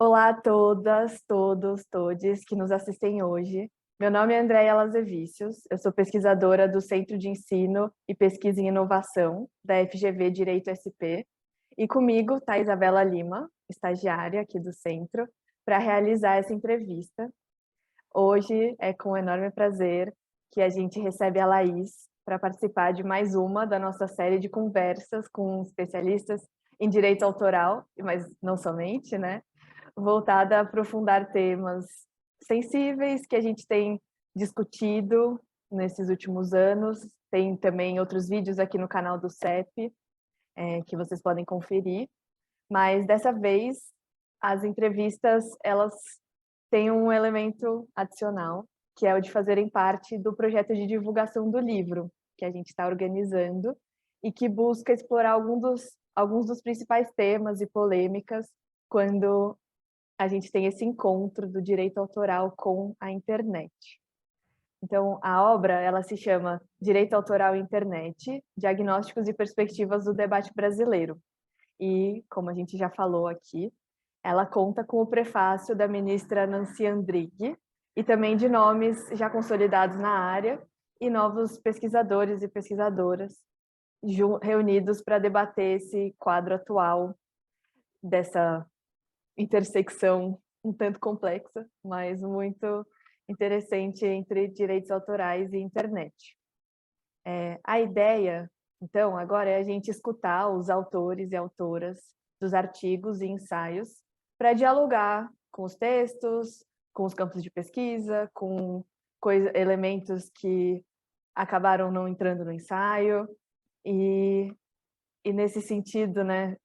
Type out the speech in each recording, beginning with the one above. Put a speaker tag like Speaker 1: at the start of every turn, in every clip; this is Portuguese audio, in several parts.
Speaker 1: Olá a todas, todos, todes que nos assistem hoje. Meu nome é Andréia Lazevicius, eu sou pesquisadora do Centro de Ensino e Pesquisa em Inovação, da FGV Direito SP, e comigo está a Isabela Lima, estagiária aqui do centro, para realizar essa entrevista. Hoje é com enorme prazer que a gente recebe a Laís para participar de mais uma da nossa série de conversas com especialistas em direito autoral, mas não somente, né? Voltada a aprofundar temas sensíveis que a gente tem discutido nesses últimos anos. Tem também outros vídeos aqui no canal do CEP, que vocês podem conferir. Mas dessa vez, as entrevistas, elas têm um elemento adicional, que é o de fazerem parte do projeto de divulgação do livro, que a gente está organizando, e que busca explorar alguns dos principais temas e polêmicas quando a gente tem esse encontro do direito autoral com a internet. Então, a obra, ela se chama Direito Autoral e Internet, Diagnósticos e Perspectivas do Debate Brasileiro. E, como a gente já falou aqui, ela conta com o prefácio da ministra Nancy Andrighi e também de nomes já consolidados na área e novos pesquisadores e pesquisadoras reunidos para debater esse quadro atual dessa intersecção um tanto complexa, mas muito interessante entre direitos autorais e internet. A ideia, então, agora é a gente escutar os autores e autoras dos artigos e ensaios para dialogar com os textos, com os campos de pesquisa, com elementos que acabaram não entrando no ensaio, e nesse sentido, né,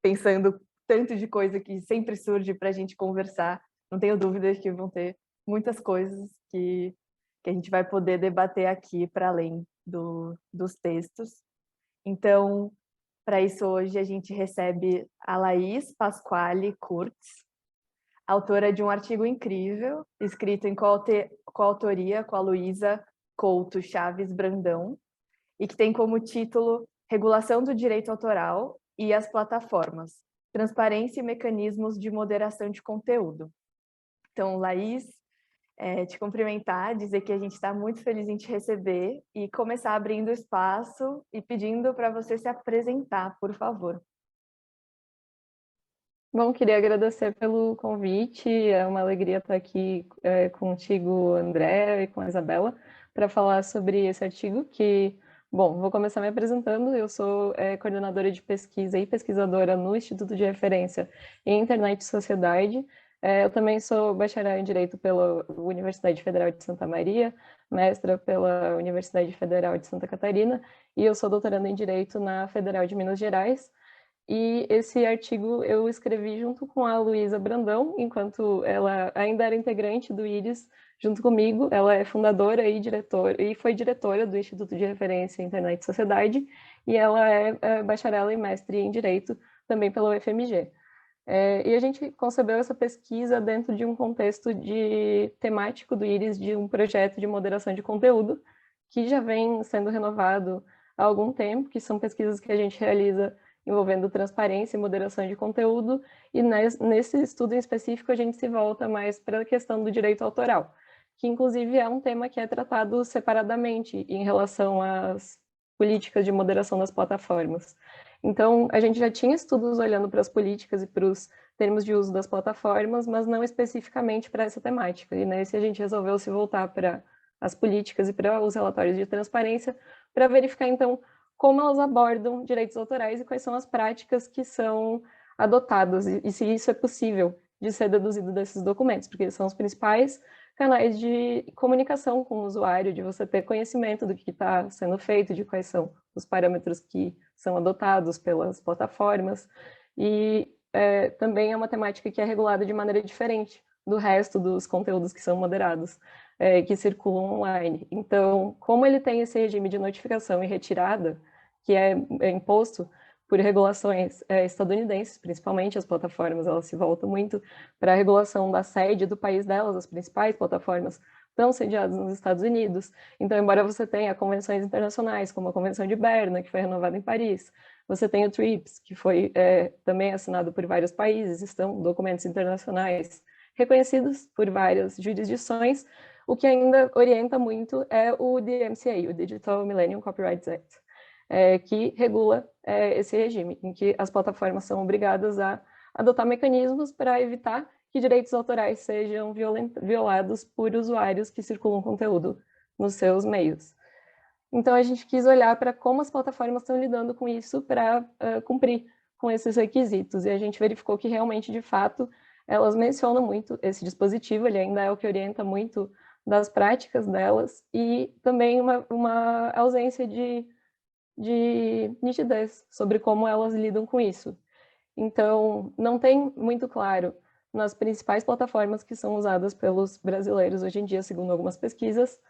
Speaker 1: pensando tanto de coisa que sempre surge para a gente conversar, não tenho dúvidas que vão ter muitas coisas que a gente vai poder debater aqui para além dos textos. Então, para isso hoje a gente recebe a Laís Pasquale Kurtz, autora de um artigo incrível, escrito em coautoria com a Luísa Couto Chaves Brandão, e que tem como título Regulação do Direito Autoral e as Plataformas, Transparência e Mecanismos de Moderação de Conteúdo. Então, Laís, te cumprimentar, dizer que a gente está muito feliz em te receber e começar abrindo o espaço e pedindo para você se apresentar, por favor.
Speaker 2: Bom, queria agradecer pelo convite, é uma alegria estar aqui contigo, André, e com a Isabela, para falar sobre esse artigo que, bom, vou começar me apresentando, eu sou coordenadora de pesquisa e pesquisadora no Instituto de Referência em Internet e Sociedade. Eu também sou bacharel em Direito pela Universidade Federal de Santa Maria, mestra pela Universidade Federal de Santa Catarina, e eu sou doutoranda em Direito na Federal de Minas Gerais. E esse artigo eu escrevi junto com a Luísa Brandão, enquanto ela ainda era integrante do IRIS, junto comigo. Ela é fundadora e diretora, e foi diretora do Instituto de Referência em Internet e Sociedade, e ela é bacharel e mestre em Direito, também pela UFMG. E a gente concebeu essa pesquisa dentro de um contexto temático do IRIS, de um projeto de moderação de conteúdo, que já vem sendo renovado há algum tempo, que são pesquisas que a gente realiza envolvendo transparência e moderação de conteúdo, e nesse estudo em específico a gente se volta mais para a questão do direito autoral, que inclusive é um tema que é tratado separadamente em relação às políticas de moderação das plataformas. Então, a gente já tinha estudos olhando para as políticas e para os termos de uso das plataformas, mas não especificamente para essa temática. E nesse a gente resolveu se voltar para as políticas e para os relatórios de transparência, para verificar, então, como elas abordam direitos autorais e quais são as práticas que são adotadas, e se isso é possível de ser deduzido desses documentos, porque são os principais canais de comunicação com o usuário, de você ter conhecimento do que está sendo feito, de quais são os parâmetros que são adotados pelas plataformas, e também é uma temática que é regulada de maneira diferente do resto dos conteúdos que são moderados, que circulam online. Então, como ele tem esse regime de notificação e retirada, que é imposto por regulações estadunidenses, principalmente as plataformas, elas se voltam muito para a regulação da sede do país delas, as principais plataformas estão sediados nos Estados Unidos. Então, embora você tenha convenções internacionais, como a Convenção de Berna, que foi renovada em Paris, você tem o TRIPS, que foi também assinado por vários países, estão documentos internacionais reconhecidos por várias jurisdições. O que ainda orienta muito é o DMCA, o Digital Millennium Copyright Act, que regula esse regime, em que as plataformas são obrigadas a adotar mecanismos para evitar que direitos autorais sejam violados por usuários que circulam conteúdo nos seus meios. Então, a gente quis olhar para como as plataformas estão lidando com isso para cumprir com esses requisitos. E a gente verificou que realmente, de fato, elas mencionam muito esse dispositivo, ele ainda é o que orienta muito das práticas delas, e também uma ausência de nitidez sobre como elas lidam com isso. Então, não tem muito claro nas principais plataformas que são usadas pelos brasileiros hoje em dia, segundo algumas pesquisas,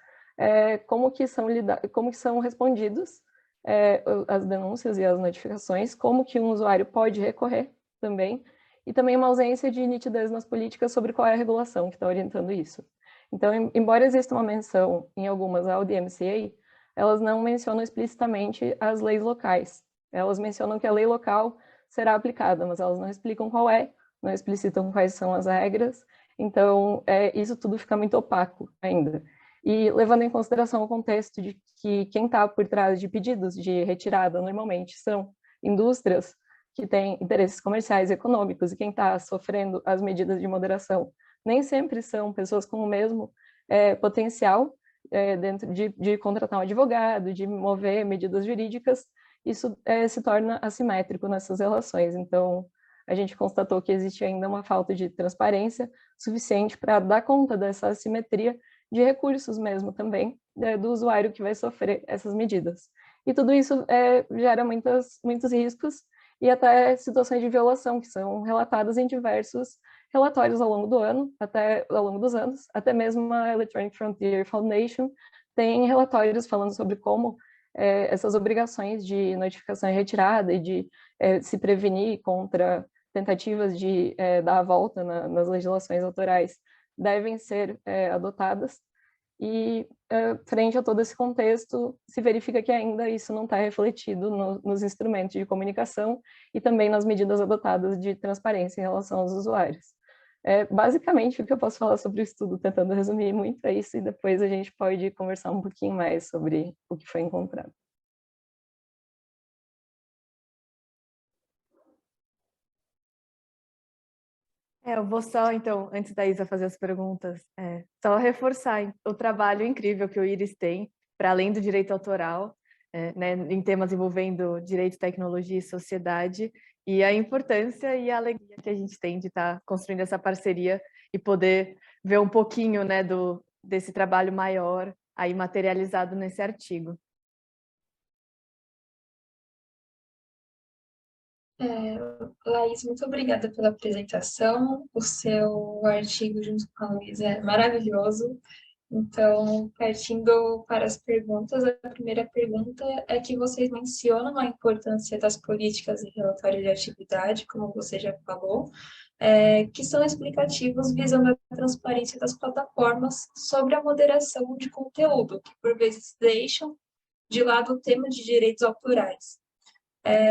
Speaker 2: como que são respondidos as denúncias e as notificações, como que um usuário pode recorrer também, e também uma ausência de nitidez nas políticas sobre qual é a regulação que está orientando isso. Então, embora exista uma menção em algumas ao DMCA, elas não mencionam explicitamente as leis locais. Elas mencionam que a lei local será aplicada, mas elas não explicam qual é, não explicitam quais são as regras, então isso tudo fica muito opaco ainda. E levando em consideração o contexto de que quem está por trás de pedidos de retirada normalmente são indústrias que têm interesses comerciais e econômicos, e quem está sofrendo as medidas de moderação nem sempre são pessoas com o mesmo potencial dentro de contratar um advogado, de mover medidas jurídicas, isso se torna assimétrico nessas relações. Então, a gente constatou que existe ainda uma falta de transparência suficiente para dar conta dessa assimetria de recursos mesmo também, do usuário que vai sofrer essas medidas. E tudo isso gera muitos riscos e até situações de violação que são relatadas em diversos relatórios ao longo dos anos, até mesmo a Electronic Frontier Foundation tem relatórios falando sobre como essas obrigações de notificação e retirada e de se prevenir contra tentativas de dar a volta nas legislações autorais devem ser adotadas. E, frente a todo esse contexto, se verifica que ainda isso não está refletido nos instrumentos de comunicação e também nas medidas adotadas de transparência em relação aos usuários. Basicamente, o que eu posso falar sobre o estudo, tentando resumir muito, é isso, e depois a gente pode conversar um pouquinho mais sobre o que foi encontrado.
Speaker 1: Eu vou só, então, antes da Isa fazer as perguntas, só reforçar o trabalho incrível que o IRIS tem, para além do direito autoral, né, em temas envolvendo direito, tecnologia e sociedade, e a importância e a alegria que a gente tem de estar construindo essa parceria e poder ver um pouquinho, né, desse trabalho maior aí materializado nesse artigo.
Speaker 3: Laís, muito obrigada pela apresentação. O seu artigo junto com a Luísa é maravilhoso. Então, partindo para as perguntas, a primeira pergunta é que vocês mencionam a importância das políticas e relatórios de atividade, como você já falou, que são explicativos visando a transparência das plataformas sobre a moderação de conteúdo, que por vezes deixam de lado o tema de direitos autorais.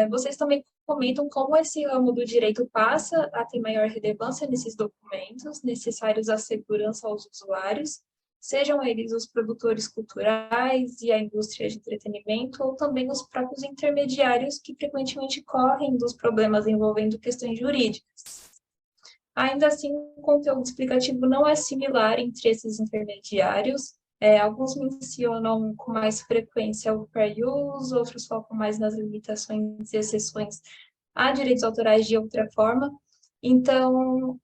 Speaker 3: Vocês também comentam como esse ramo do direito passa a ter maior relevância nesses documentos necessários à segurança aos usuários, sejam eles os produtores culturais e a indústria de entretenimento, ou também os próprios intermediários que frequentemente correm dos problemas envolvendo questões jurídicas. Ainda assim, o conteúdo explicativo não é similar entre esses intermediários. Alguns mencionam com mais frequência o fair use, outros focam mais nas limitações e exceções a direitos autorais de outra forma. Então,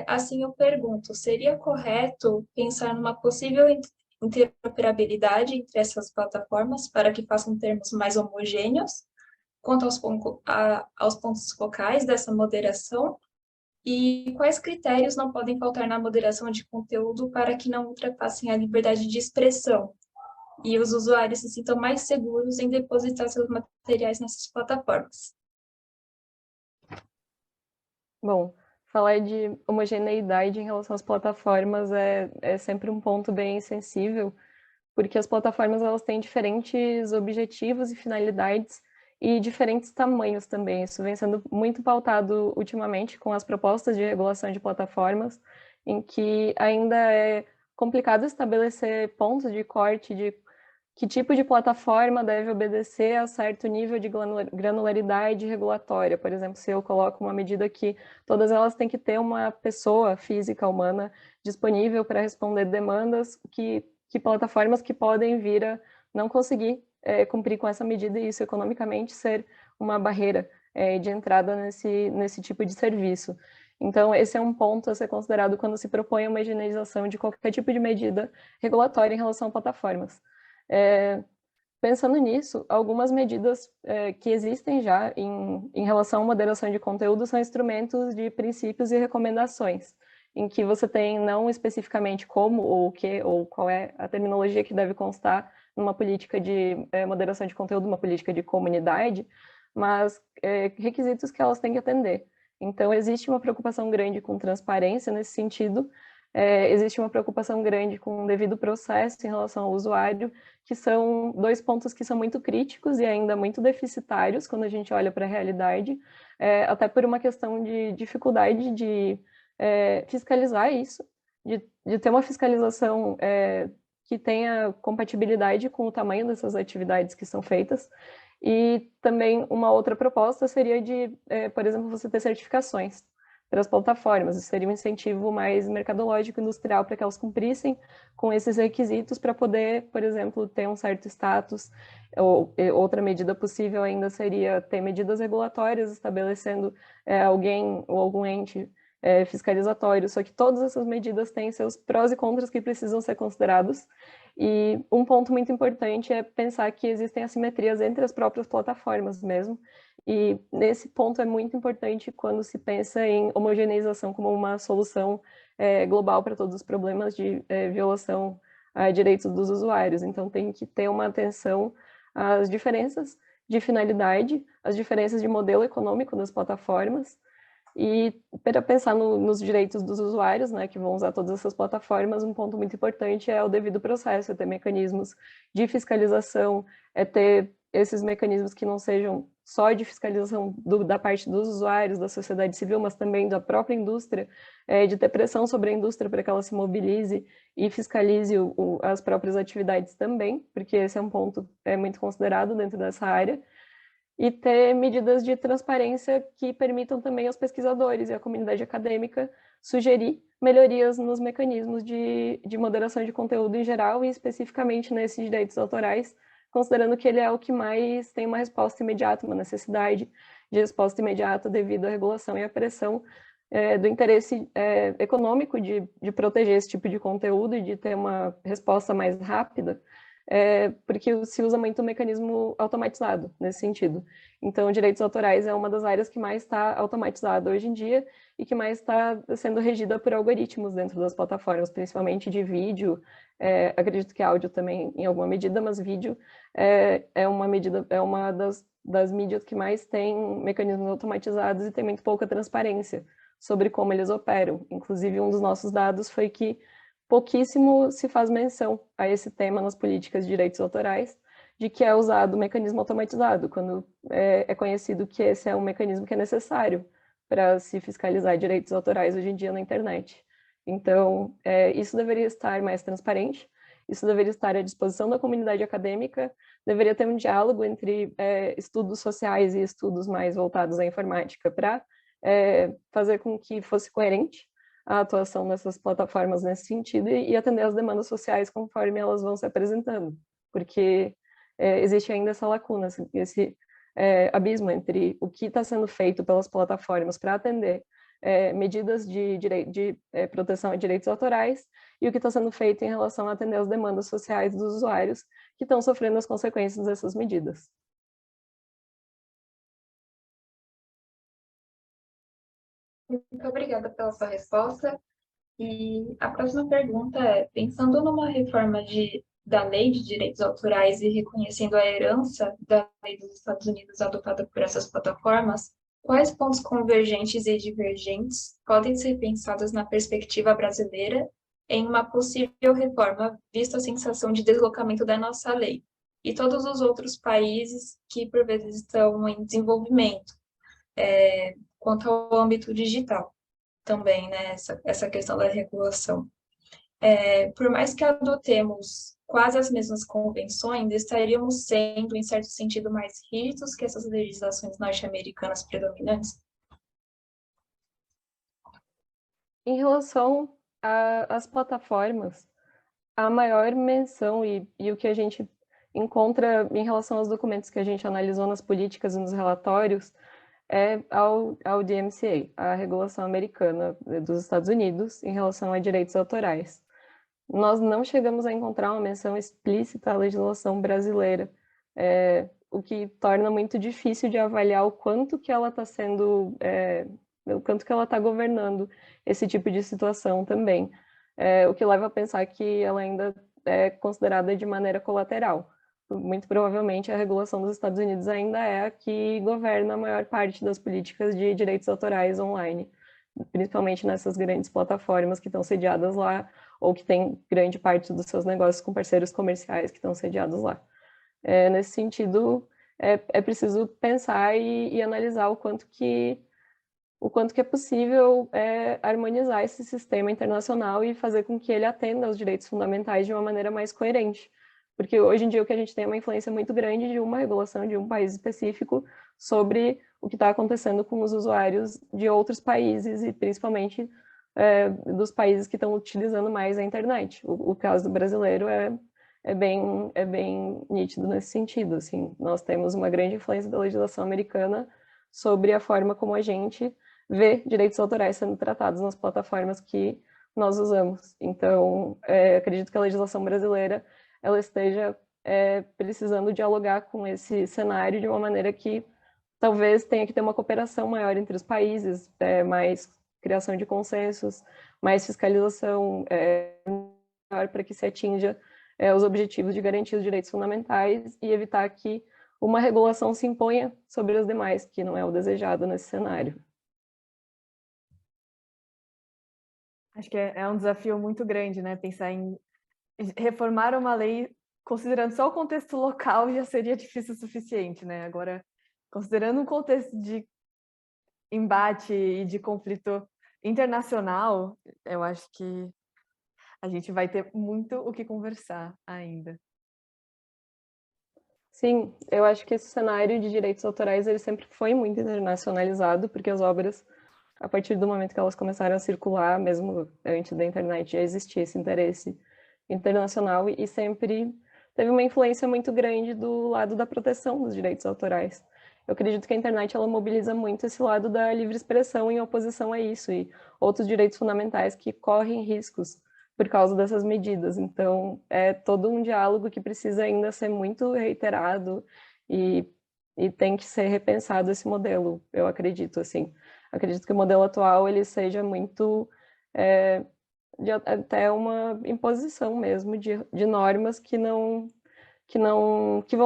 Speaker 3: assim eu pergunto, seria correto pensar numa possível interoperabilidade entre essas plataformas para que façam termos mais homogêneos quanto aos pontos focais dessa moderação? E quais critérios não podem faltar na moderação de conteúdo para que não ultrapassem a liberdade de expressão e os usuários se sintam mais seguros em depositar seus materiais nessas plataformas?
Speaker 2: Bom, falar de homogeneidade em relação às plataformas é sempre um ponto bem sensível, porque as plataformas elas têm diferentes objetivos e finalidades e diferentes tamanhos também. Isso vem sendo muito pautado ultimamente com as propostas de regulação de plataformas, em que ainda é complicado estabelecer pontos de corte de que tipo de plataforma deve obedecer a certo nível de granularidade regulatória. Por exemplo, se eu coloco uma medida que todas elas têm que ter uma pessoa física, humana, disponível para responder demandas, que plataformas que podem vir a não conseguir cumprir com essa medida e isso economicamente ser uma barreira de entrada nesse tipo de serviço. Então, esse é um ponto a ser considerado quando se propõe uma higienização de qualquer tipo de medida regulatória em relação a plataformas. Pensando nisso, algumas medidas que existem já em relação à moderação de conteúdo são instrumentos de princípios e recomendações, em que você tem não especificamente como ou o que ou qual é a terminologia que deve constar numa política de moderação de conteúdo, uma política de comunidade, mas requisitos que elas têm que atender. Então, existe uma preocupação grande com transparência nesse sentido, existe uma preocupação grande com o devido processo em relação ao usuário, que são dois pontos que são muito críticos e ainda muito deficitários quando a gente olha para a realidade, até por uma questão de dificuldade de fiscalizar isso, de ter uma fiscalização que tenha compatibilidade com o tamanho dessas atividades que são feitas. E também uma outra proposta seria de, por exemplo, você ter certificações para as plataformas. Isso seria um incentivo mais mercadológico, industrial, para que elas cumprissem com esses requisitos para poder, por exemplo, ter um certo status. Ou outra medida possível ainda seria ter medidas regulatórias estabelecendo alguém ou algum ente fiscalizatório, só que todas essas medidas têm seus prós e contras que precisam ser considerados. E um ponto muito importante é pensar que existem assimetrias entre as próprias plataformas mesmo, e nesse ponto é muito importante quando se pensa em homogeneização como uma solução global para todos os problemas de violação a direitos dos usuários. Então tem que ter uma atenção às diferenças de finalidade, às diferenças de modelo econômico das plataformas, e para pensar nos direitos dos usuários, né, que vão usar todas essas plataformas, um ponto muito importante é o devido processo, é ter mecanismos de fiscalização, é ter esses mecanismos que não sejam só de fiscalização da parte dos usuários, da sociedade civil, mas também da própria indústria, de ter pressão sobre a indústria para que ela se mobilize e fiscalize as próprias atividades também, porque esse é um ponto muito considerado dentro dessa área, e ter medidas de transparência que permitam também aos pesquisadores e à comunidade acadêmica sugerir melhorias nos mecanismos de moderação de conteúdo em geral e especificamente nesses direitos autorais, considerando que ele é o que mais tem uma resposta imediata, uma necessidade de resposta imediata devido à regulação e à pressão do interesse econômico de proteger esse tipo de conteúdo e de ter uma resposta mais rápida, porque se usa muito o mecanismo automatizado nesse sentido. Então, direitos autorais é uma das áreas que mais está automatizada hoje em dia e que mais está sendo regida por algoritmos dentro das plataformas, principalmente de vídeo. Acredito que áudio também em alguma medida, mas vídeo é uma das mídias que mais tem mecanismos automatizados e tem muito pouca transparência sobre como eles operam. Inclusive, um dos nossos dados foi que pouquíssimo se faz menção a esse tema nas políticas de direitos autorais, de que é usado o mecanismo automatizado, quando é conhecido que esse é um mecanismo que é necessário para se fiscalizar direitos autorais hoje em dia na internet. Então, isso deveria estar mais transparente, isso deveria estar à disposição da comunidade acadêmica, deveria ter um diálogo entre estudos sociais e estudos mais voltados à informática para fazer com que fosse coerente a atuação dessas plataformas nesse sentido e atender às demandas sociais conforme elas vão se apresentando, porque existe ainda essa lacuna, esse abismo entre o que está sendo feito pelas plataformas para atender medidas de proteção a direitos autorais e o que está sendo feito em relação a atender às demandas sociais dos usuários que estão sofrendo as consequências dessas medidas.
Speaker 3: Muito obrigada pela sua resposta. E a próxima pergunta é: pensando numa reforma da Lei de Direitos Autorais e reconhecendo a herança da Lei dos Estados Unidos adotada por essas plataformas, Quais pontos convergentes e divergentes podem ser pensados na perspectiva brasileira em uma possível reforma, vista a sensação de deslocamento da nossa lei e todos os outros países que, por vezes, estão em desenvolvimento, quanto ao âmbito digital também, né, essa questão da regulação. Por mais que adotemos quase as mesmas convenções, estaríamos sendo, em certo sentido, mais rígidos que essas legislações norte-americanas predominantes?
Speaker 2: Em relação às plataformas, a maior menção e o que a gente encontra em relação aos documentos que a gente analisou nas políticas e nos relatórios é ao DMCA, a regulação americana dos Estados Unidos em relação a direitos autorais. Nós não chegamos a encontrar uma menção explícita à legislação brasileira, o que torna muito difícil de avaliar o quanto que ela está sendo, o quanto que ela está governando esse tipo de situação também. O que leva a pensar que ela ainda é considerada de maneira colateral. Muito provavelmente a regulação dos Estados Unidos ainda é a que governa a maior parte das políticas de direitos autorais online, principalmente nessas grandes plataformas que estão sediadas lá, ou que tem grande parte dos seus negócios com parceiros comerciais que estão sediados lá. Nesse sentido, é preciso pensar e analisar o quanto que é possível harmonizar esse sistema internacional e fazer com que ele atenda aos direitos fundamentais de uma maneira mais coerente. Porque hoje em dia o que a gente tem é uma influência muito grande de uma regulação de um país específico sobre o que está acontecendo com os usuários de outros países e principalmente dos países que estão utilizando mais a internet. O caso do brasileiro é bem nítido nesse sentido. Assim, nós temos uma grande influência da legislação americana sobre a forma como a gente vê direitos autorais sendo tratados nas plataformas que nós usamos. Então, acredito que a legislação brasileira ela esteja precisando dialogar com esse cenário de uma maneira que talvez tenha que ter uma cooperação maior entre os países, mais criação de consensos, mais fiscalização maior para que se atinja os objetivos de garantir os direitos fundamentais e evitar que uma regulação se imponha sobre os demais, que não é o desejado nesse cenário.
Speaker 1: Acho que é um desafio muito grande, né? Pensar em reformar uma lei considerando só o contexto local já seria difícil o suficiente, né? Agora, considerando um contexto de embate e de conflito internacional, eu acho que a gente vai ter muito o que conversar ainda.
Speaker 2: Sim, eu acho que esse cenário de direitos autorais ele sempre foi muito internacionalizado, porque as obras, a partir do momento que elas começaram a circular, mesmo antes da internet, já existia esse interesse internacional e sempre teve uma influência muito grande do lado da proteção dos direitos autorais. Eu acredito que a internet ela mobiliza muito esse lado da livre expressão em oposição a isso e outros direitos fundamentais que correm riscos por causa dessas medidas. Então, é todo um diálogo que precisa ainda ser muito reiterado e tem que ser repensado esse modelo, eu acredito, assim. Acredito que o modelo atual, ele seja muito... até uma imposição mesmo de normas que vão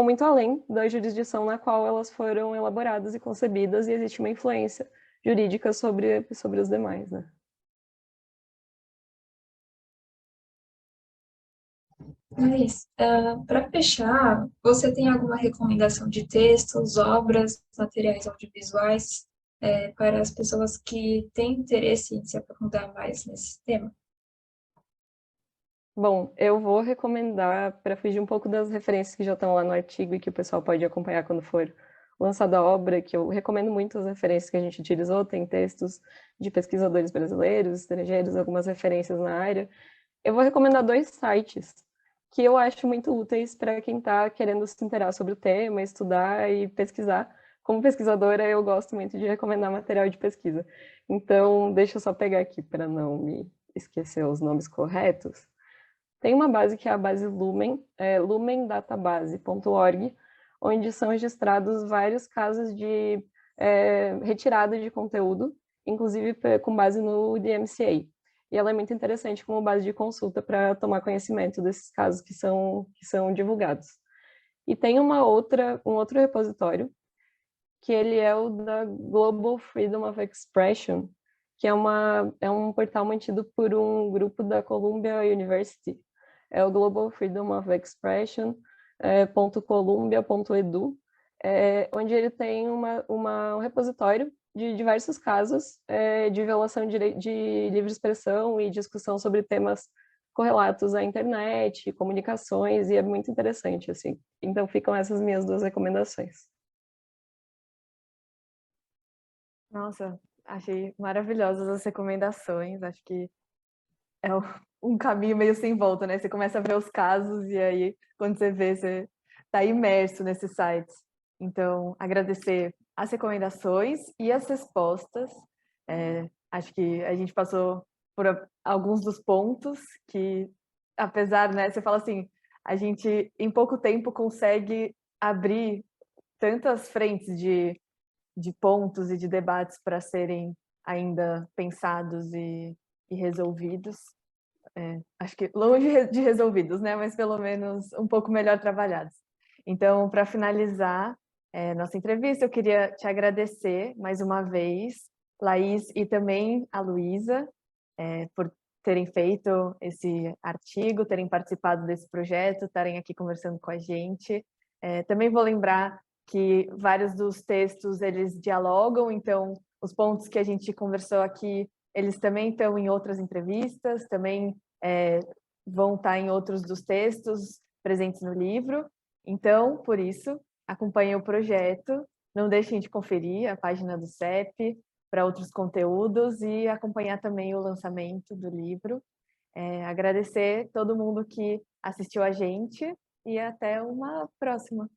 Speaker 2: muito além da jurisdição na qual elas foram elaboradas e concebidas e existe uma influência jurídica sobre os demais, né?
Speaker 3: Mas, para fechar, você tem alguma recomendação de textos, obras, materiais audiovisuais, para as pessoas que têm interesse em se aprofundar mais nesse tema?
Speaker 2: Bom, eu vou recomendar, para fugir um pouco das referências que já estão lá no artigo e que o pessoal pode acompanhar quando for lançada a obra, que eu recomendo muito as referências que a gente utilizou, tem textos de pesquisadores brasileiros, estrangeiros, algumas referências na área. Eu vou recomendar 2 sites que eu acho muito úteis para quem está querendo se interar sobre o tema, estudar e pesquisar. Como pesquisadora, eu gosto muito de recomendar material de pesquisa. Então, deixa eu só pegar aqui para não me esquecer os nomes corretos. Tem uma base que é a base Lumen, lumendatabase.org, onde são registrados vários casos de retirada de conteúdo, inclusive com base no DMCA. E ela é muito interessante como base de consulta para tomar conhecimento desses casos que são divulgados. E tem um outro repositório, que ele é o da Global Freedom of Expression, que é um portal mantido por um grupo da Columbia University. É o Global Freedom of Expression, .columbia.edu, onde ele tem um repositório de diversos casos de violação de livre expressão e discussão sobre temas correlatos à internet, comunicações, e é muito interessante, assim. Então ficam essas minhas 2 recomendações.
Speaker 1: Nossa, achei maravilhosas as recomendações. Acho que é um caminho meio sem volta, né? Você começa a ver os casos e aí, quando você vê, você está imerso nesses sites. Então, agradecer as recomendações e as respostas. Acho que a gente passou por alguns dos pontos que, apesar, né? Você fala assim, a gente, em pouco tempo, consegue abrir tantas frentes de pontos e de debates para serem ainda pensados e resolvidos. Acho que longe de resolvidos, né? Mas pelo menos um pouco melhor trabalhados. Então, para finalizar nossa entrevista, eu queria te agradecer mais uma vez, Laís, e também a Luísa, por terem feito esse artigo, terem participado desse projeto, estarem aqui conversando com a gente. Também vou lembrar que vários dos textos, eles dialogam, então os pontos que a gente conversou aqui, eles também estão em outras entrevistas, também vão estar em outros dos textos presentes no livro. Então, por isso, acompanhem o projeto, não deixem de conferir a página do CEP para outros conteúdos e acompanhar também o lançamento do livro. Agradecer todo mundo que assistiu a gente e até uma próxima.